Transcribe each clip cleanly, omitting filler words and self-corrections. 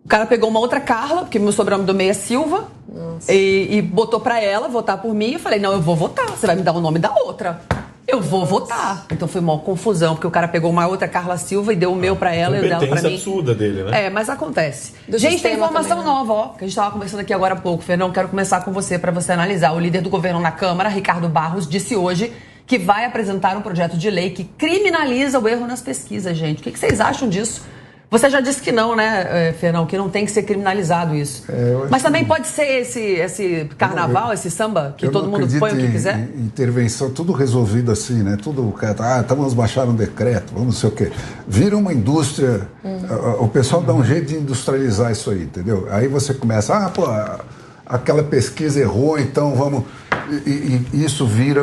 O cara pegou uma outra Carla, porque meu sobrenome do meio é Silva, e botou pra ela votar por mim. Eu falei, não, eu vou votar, você vai me dar o nome da outra. Eu vou votar. Então foi uma confusão, porque o cara pegou uma outra Carla Silva e deu o meu pra ela e o dela pra mim. Absurda dele, né? É, mas acontece. Gente, tem informação também, né? nova, ó, que a gente tava conversando aqui agora há pouco. Fernão, quero começar com você pra você analisar. O líder do governo na Câmara, Ricardo Barros, disse hoje que vai apresentar um projeto de lei que criminaliza o erro nas pesquisas, gente. O que vocês acham disso? Você já disse que não, né, Fernão, que não tem que ser criminalizado isso. Mas também pode ser esse carnaval, esse samba, que todo mundo põe o que quiser? Intervenção, tudo resolvido assim, né? Tudo, vamos baixar um decreto, vamos não sei o quê. Vira uma indústria, o pessoal dá um jeito de industrializar isso aí, entendeu? Aí você começa, aquela pesquisa errou, então vamos... E isso vira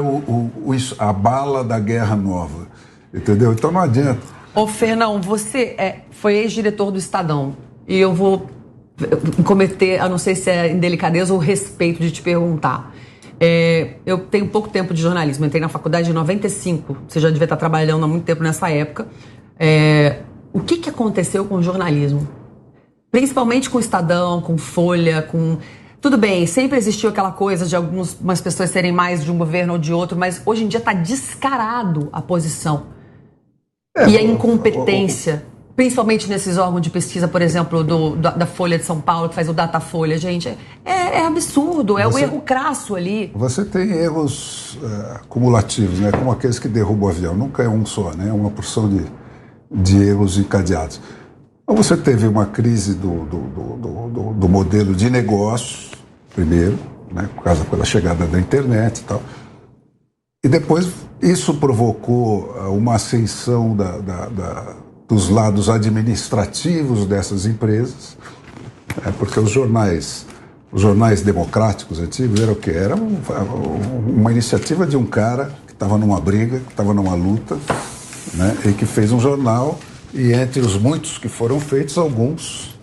a bala da guerra nova, entendeu? Então não adianta. Ô, Fernão, você foi ex-diretor do Estadão e eu vou cometer, a não sei se é indelicadeza ou respeito de te perguntar. Eu tenho pouco tempo de jornalismo, entrei na faculdade em 95, você já devia estar trabalhando há muito tempo nessa época. O que aconteceu com o jornalismo? Principalmente com o Estadão, com Folha, com... Tudo bem, sempre existiu aquela coisa de algumas pessoas serem mais de um governo ou de outro, mas hoje em dia está descarado a posição. E a incompetência, principalmente nesses órgãos de pesquisa, por exemplo, da Folha de São Paulo, que faz o Datafolha, gente, é absurdo, o erro crasso ali. Você tem erros cumulativos, né? Como aqueles que derrubam o avião, nunca é um só, né? É uma porção de erros encadeados. Então você teve uma crise do modelo de negócios, primeiro, né? Por causa da chegada da internet e tal. E depois isso provocou uma ascensão dos lados administrativos dessas empresas, porque os jornais democráticos antigos eram o quê? Era uma iniciativa de um cara que estava numa briga, que estava numa luta, né, e que fez um jornal, e entre os muitos que foram feitos, alguns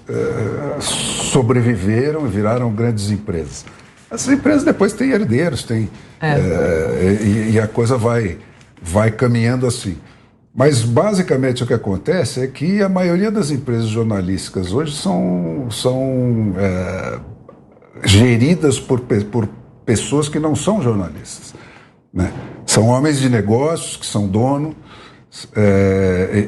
sobreviveram e viraram grandes empresas. Essas empresas depois têm herdeiros, e a coisa vai caminhando assim. Mas, basicamente, o que acontece é que a maioria das empresas jornalísticas hoje são geridas por pessoas que não são jornalistas, né? São homens de negócios que são donos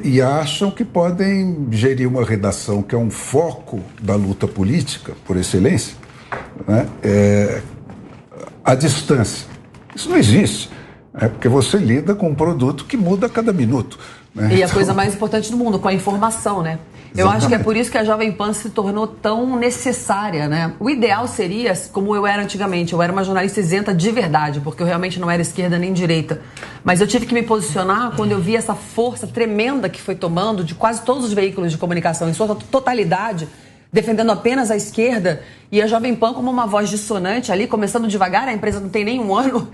e acham que podem gerir uma redação que é um foco da luta política, por excelência, né? À distância. Isso não existe. Porque você lida com um produto que muda a cada minuto, né? E a coisa mais importante do mundo, com a informação, né? Eu acho que é por isso que a Jovem Pan se tornou tão necessária, né? O ideal seria, como eu era antigamente, eu era uma jornalista isenta de verdade, porque eu realmente não era esquerda nem direita. Mas eu tive que me posicionar quando eu vi essa força tremenda que foi tomando de quase todos os veículos de comunicação, em sua totalidade, defendendo apenas a esquerda, e a Jovem Pan como uma voz dissonante ali, começando devagar, a empresa não tem nem um ano,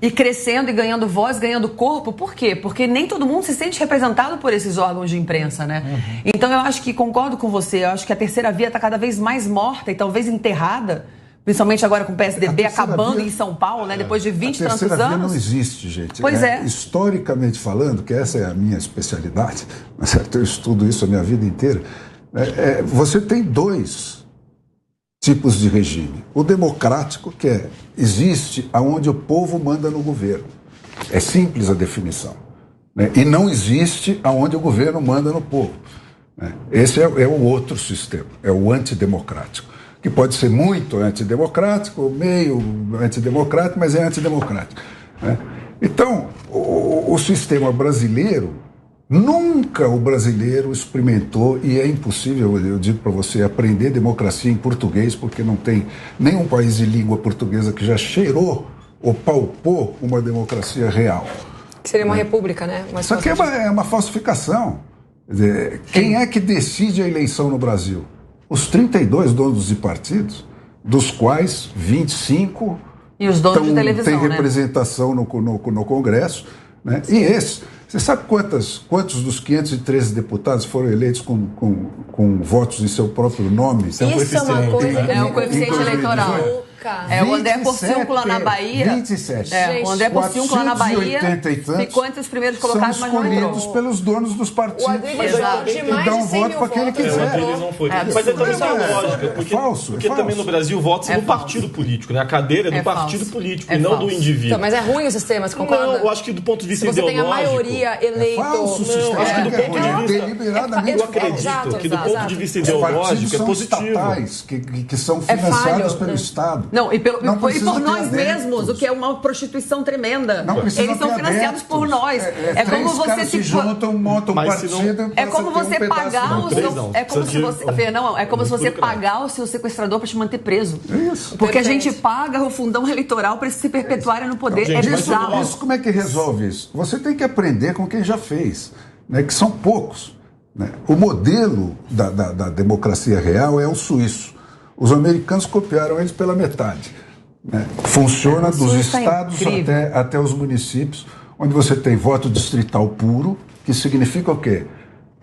e crescendo e ganhando voz, ganhando corpo. Por quê? Porque nem todo mundo se sente representado por esses órgãos de imprensa, né? Então eu acho que, concordo com você, eu acho que a terceira via está cada vez mais morta e talvez enterrada, principalmente agora com o PSDB acabando em São Paulo, né? Depois de 20 e tantos anos. A terceira via não existe, gente. Pois é. Historicamente falando, que essa é a minha especialidade, eu estudo isso a minha vida inteira. Você tem dois tipos de regime. O democrático, que existe aonde o povo manda no governo. É simples a definição, né? E não existe aonde o governo manda no povo, né? Esse é o outro sistema, é o antidemocrático, que pode ser muito antidemocrático, meio antidemocrático, mas é antidemocrático, né? Então, o sistema brasileiro, nunca o brasileiro experimentou, e é impossível, eu digo para você, aprender democracia em português, porque não tem nenhum país de língua portuguesa que já cheirou ou palpou uma democracia real. Que seria uma república, né? Isso aqui é uma falsificação. Quer dizer, quem é que decide a eleição no Brasil? Os 32 donos de partidos, dos quais 25 e os donos de televisão, têm representação no Congresso, né? E esse... Você sabe quantos dos 513 deputados foram eleitos com votos em seu próprio nome? Isso é uma coisa... É o coeficiente eleitoral. O André Porciúncula lá na Bahia. 27. O André Porciúncula lá na Bahia ficou entre os primeiros colocados, mas não entrou. São escolhidos pelos donos dos partidos. O Adriles ganhou de E mais dá de um 100 voto mil para quem ele votos. quiser. Ele não foi. É Mas é também uma absurdo. lógica, porque também no Brasil o voto é do partido político, né? A cadeira é do partido político e não do indivíduo. Então, mas é ruim o sistema, você concorda? Não, eu acho que do ponto de vista Se você tem a ideológico... maioria eleito... Falso o sistema. Não, acho que do ponto de vista... Deliberadamente Eu acredito Exato, que do ponto de vista Os partidos ideológico é são positivo. estatais, que são financiados pelo Estado. Não, e por precisam nós ter mesmos, adeptos. o que é uma prostituição tremenda. Não precisam Eles são ter financiados adeptos. por nós. É como Três você caras se juntam, montam um Mas se partido não- e É como passa a ter você um pedaço pagar do- o três seu. não. É como se Precisa você. de- Não, é como se você Estrutura. pagar o seu sequestrador para te manter preso. Isso. Porque a Perfeito. gente paga o fundão eleitoral para eles se perpetuarem no poder. Gente, É mas bizarro. Isso, como é que resolve isso? Você tem que aprender com quem já fez, né, que são poucos. Né? O modelo da democracia real é o suíço. Os americanos copiaram eles pela metade. Né? Funciona dos Suíça é estados incrível. até os municípios, onde você tem voto distrital puro, que significa o quê?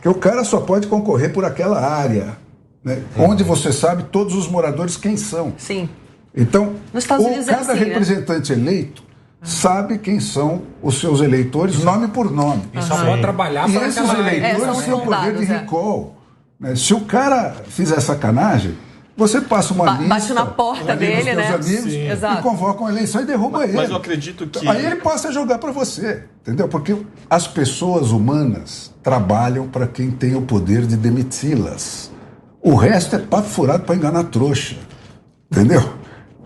Que o cara só pode concorrer por aquela área, né? Onde você sabe todos os moradores quem são. Sim. Então, Nos Estados Unidos é cada assim, né? representante eleito sabe quem são os seus eleitores, nome por nome. E só pode trabalhar E para esses aquela área. eleitores são os têm o poder de soldados, é. recall. Né? Se o cara fizer sacanagem, você passa uma lista... Bate na porta ali nos dele, teus né? amigos, Sim. e Exato. convoca uma eleição e derruba ele. Mas eu acredito que... Aí ele passa a jogar para você, entendeu? Porque as pessoas humanas trabalham para quem tem o poder de demiti-las. O resto é papo furado para enganar trouxa, entendeu?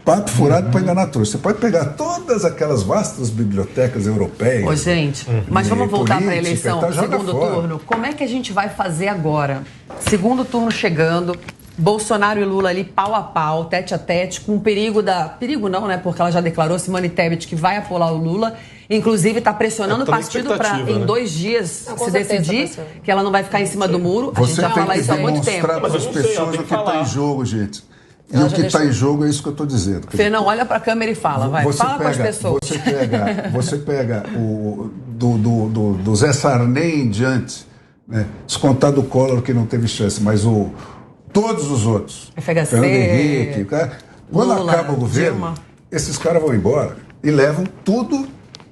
Papo furado para enganar trouxa. Você pode pegar todas aquelas vastas bibliotecas europeias. Ô, gente, mas vamos voltar para a política eleição, e tal, joga segundo fora. turno. Como é que a gente vai fazer agora? Segundo turno chegando, Bolsonaro e Lula ali pau a pau, tete a tete, com perigo Perigo não, né? Porque ela já declarou, Simone Tebet, que vai apoiar o Lula. Inclusive, está pressionando o Tá na partido para, expectativa, em né? 2 dias, Não, com se certeza decidir pressiona. que ela não vai ficar em cima do muro. A gente Você já tem fala que isso há muito tempo. demonstrar para Mas eu as não sei, pessoas ela tem o que que está falar. em jogo, gente. E Ela o já que está deixou. em jogo é isso que eu estou dizendo. Quer dizer, Fê, não, olha para a câmera e fala, vai. Fala com as pessoas. Você pega do Zé Sarney em diante, né? Descontar do Collor que não teve chance, mas todos os outros. FHC, Fernando Henrique. Quando Lula, acaba o governo, Dilma. esses caras vão embora e levam tudo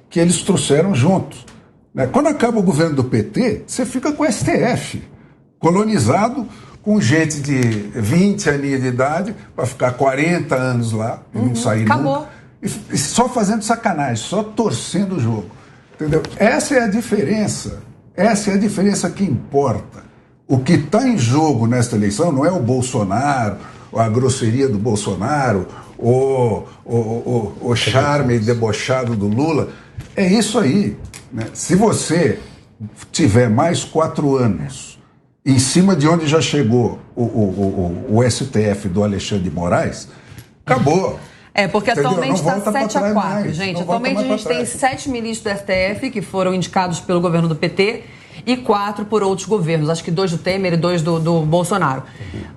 que eles trouxeram juntos. Né? Quando acaba o governo do PT, você fica com o STF, colonizado com gente de 20 aninhos de idade para ficar 40 anos lá e não sair acabou. nunca. E só fazendo sacanagem, só torcendo o jogo. Entendeu? Essa é a diferença. Essa é a diferença que importa. O que está em jogo nesta eleição não é o Bolsonaro, ou a grosseria do Bolsonaro, ou o charme debochado do Lula. É isso aí. Né? Se você tiver mais 4 anos em cima de onde já chegou o STF do Alexandre de Moraes, acabou. Porque Entendeu? atualmente Não está volta pra 7 a trás 4, mais. gente. Não volta Atualmente a mais gente pra tem trás. 7 ministros do STF que foram indicados pelo governo do PT e 4 por outros governos. Acho que 2 do Temer e 2 do Bolsonaro.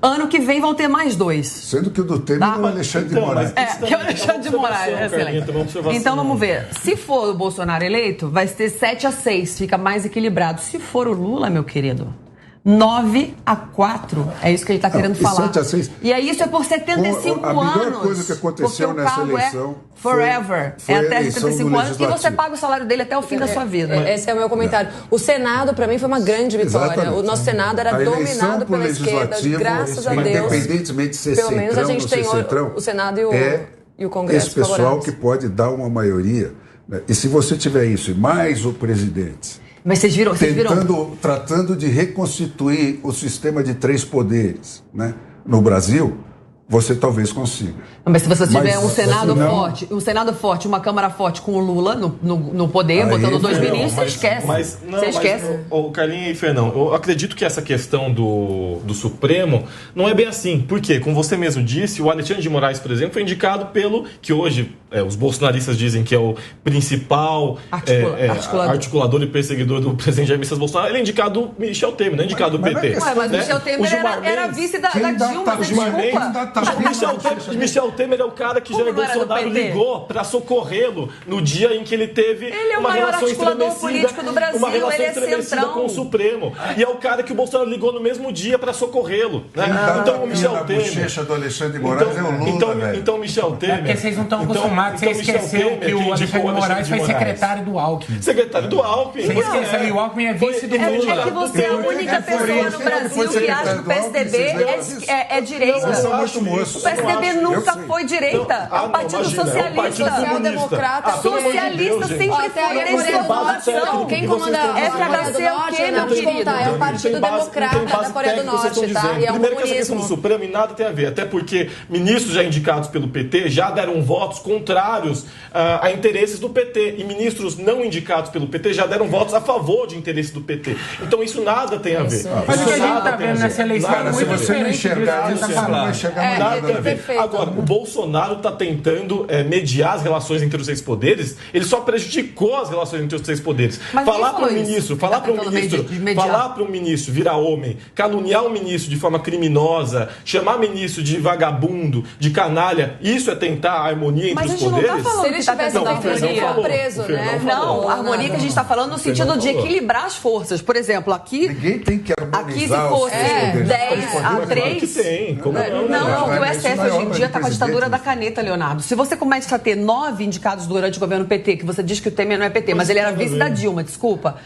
Ano que vem vão ter mais 2. Sendo que o do Temer é o Alexandre de Então, Moraes. mas- Que é o Alexandre de Moraes. Observação, Excelente. Carlinhos, uma observação. Então vamos ver. Se for o Bolsonaro eleito, vai ser 7 a 6, fica mais equilibrado. Se for o Lula, meu querido, 9 a 4. É isso que ele está querendo e falar. 7 a 6. E aí isso é por 75 A melhor anos. coisa que aconteceu porque o nessa cargo eleição é forever. foi é a até eleição 75 do anos e você Legislativo. paga o salário dele até o fim da sua vida. Esse é o meu comentário. O Senado, para mim, foi uma grande vitória. Exatamente. O nosso Senado era A eleição dominado pro pela esquerda, Legislativo, graças a Deus. independentemente de ser Pelo menos a centrão gente ou tem ser centrão, o Senado e o Congresso esse pessoal favoráveis. que pode dar uma maioria. Né? E se você tiver isso e mais o presidente Mas vocês viram? tratando de reconstituir o sistema de 3 poderes, né, no Brasil, você talvez consiga. Mas se você tiver Mas um Senado não- forte, uma Câmara forte com o Lula no poder, Aí, botando 2 não, ministros, você esquece. Você esquece. O Carlinhos e Fernão, eu acredito que essa questão do Supremo não é bem assim. Por quê? Como você mesmo disse, o Alexandre de Moraes, por exemplo, foi indicado pelo que hoje os bolsonaristas dizem que é o principal articulador e perseguidor do presidente Jair Messias Bolsonaro, ele é indicado do Michel Temer, não é indicado do PT. Mas Michel Temer era vice da Dilma, desculpa. Michel Temer é o cara que Jair Bolsonaro ligou para socorrê-lo no dia em que ele teve uma relação estremecida com o Supremo. E é o cara que o Bolsonaro ligou no mesmo dia para socorrê-lo. Né? Então o Michel Temer... bochecha do Alexandre de Moraes é o Lula, então Michel Temer... Porque vocês não estão acostumados, você esqueceu que o Alexandre de Moraes foi secretário do Alckmin. Secretário do Alckmin. Você esqueceu, e o Alckmin é vice do Lula. É que você é a única pessoa no Brasil que acha que o PSDB é direita. O PSDB nunca foi direita. É um partido socialista. Social-democrata. Socialista sempre foi. Quem comanda FHC é o quê, meu querido? É o Partido Democrata da Coreia do Norte, tá? E é o primeiro que essa questão do Supremo e nada tem a ver. Até porque ministros já indicados pelo PT já deram votos contrários a interesses do PT. E ministros não indicados pelo PT já deram votos a favor de interesses do PT. Então isso nada tem a ver. Mas o que a gente está vendo nessa eleição é muito se você não enxergar isso, você não vai enxergar nada. Agora, o Bolsonaro está tentando mediar as relações entre os seis poderes, ele só prejudicou as relações entre os seis poderes. Falar para um ministro virar homem, caluniar um ministro de forma criminosa, chamar ministro de vagabundo, de canalha, isso é tentar a harmonia entre os poderes? Mas a gente não está falando se ele estivesse na harmonia, preso, né? Não, a harmonia que a gente está falando no sentido de equilibrar as forças. Por exemplo, aqui... Ninguém tem que harmonizar se fosse 10 a 3... Que tem, como não, porque o STF hoje em dia está com a ditadura da caneta, Leonardo. Se você começa a ter 9 indicados durante o governo PT, que você diz que o Temer não é PT, mas ele era vice da Dilma, desculpa.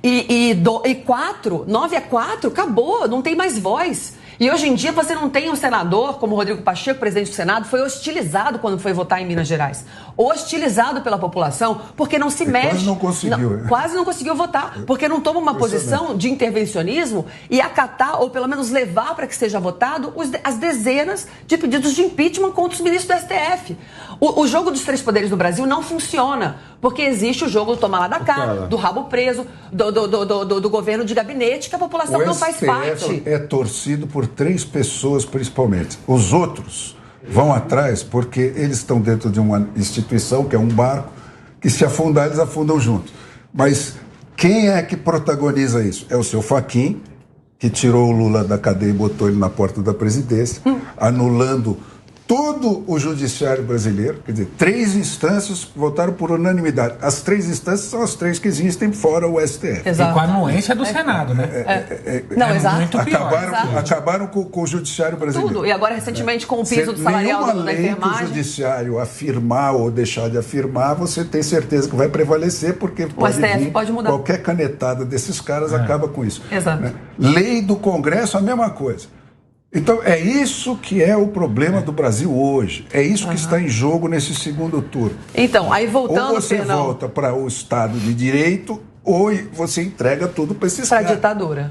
E 9 a 4, acabou, não tem mais voz. E hoje em dia você não tem um senador, como o Rodrigo Pacheco, presidente do Senado, foi hostilizado quando foi votar em Minas Gerais. Hostilizado pela população, porque não se mexe. Quase não conseguiu. Quase não conseguiu votar, porque não toma uma posição de intervencionismo e acatar, ou pelo menos levar para que seja votado, as dezenas de pedidos de impeachment contra os ministros do STF. O jogo dos três poderes no Brasil não funciona, porque existe o jogo do tomar lá da cá, do rabo preso, do governo de gabinete, que a população não faz parte. O STF é torcido por 3 pessoas, principalmente. Os outros vão atrás porque eles estão dentro de uma instituição, que é um barco, que se afundar, eles afundam juntos. Mas quem é que protagoniza isso? É o seu Fachin, que tirou o Lula da cadeia e botou ele na porta da presidência, anulando todo o judiciário brasileiro. Quer dizer, 3 instâncias votaram por unanimidade. As 3 instâncias são as 3 que existem fora o STF. Exato. E com a anuência do Senado, né? Exato. Muito pior. Acabaram com o judiciário brasileiro. Tudo. E agora, recentemente, com o piso do salarial da enfermagem. Que o judiciário afirmar ou deixar de afirmar, você tem certeza que vai prevalecer, porque pode mudar. Qualquer canetada desses caras acaba com isso. Exato. Né? Lei do Congresso, a mesma coisa. Então, é isso que é o problema do Brasil hoje. É isso que está em jogo nesse segundo turno. Então, aí voltando... Ou você volta para o Estado de Direito, ou você entrega tudo para esses caras. Para a ditadura.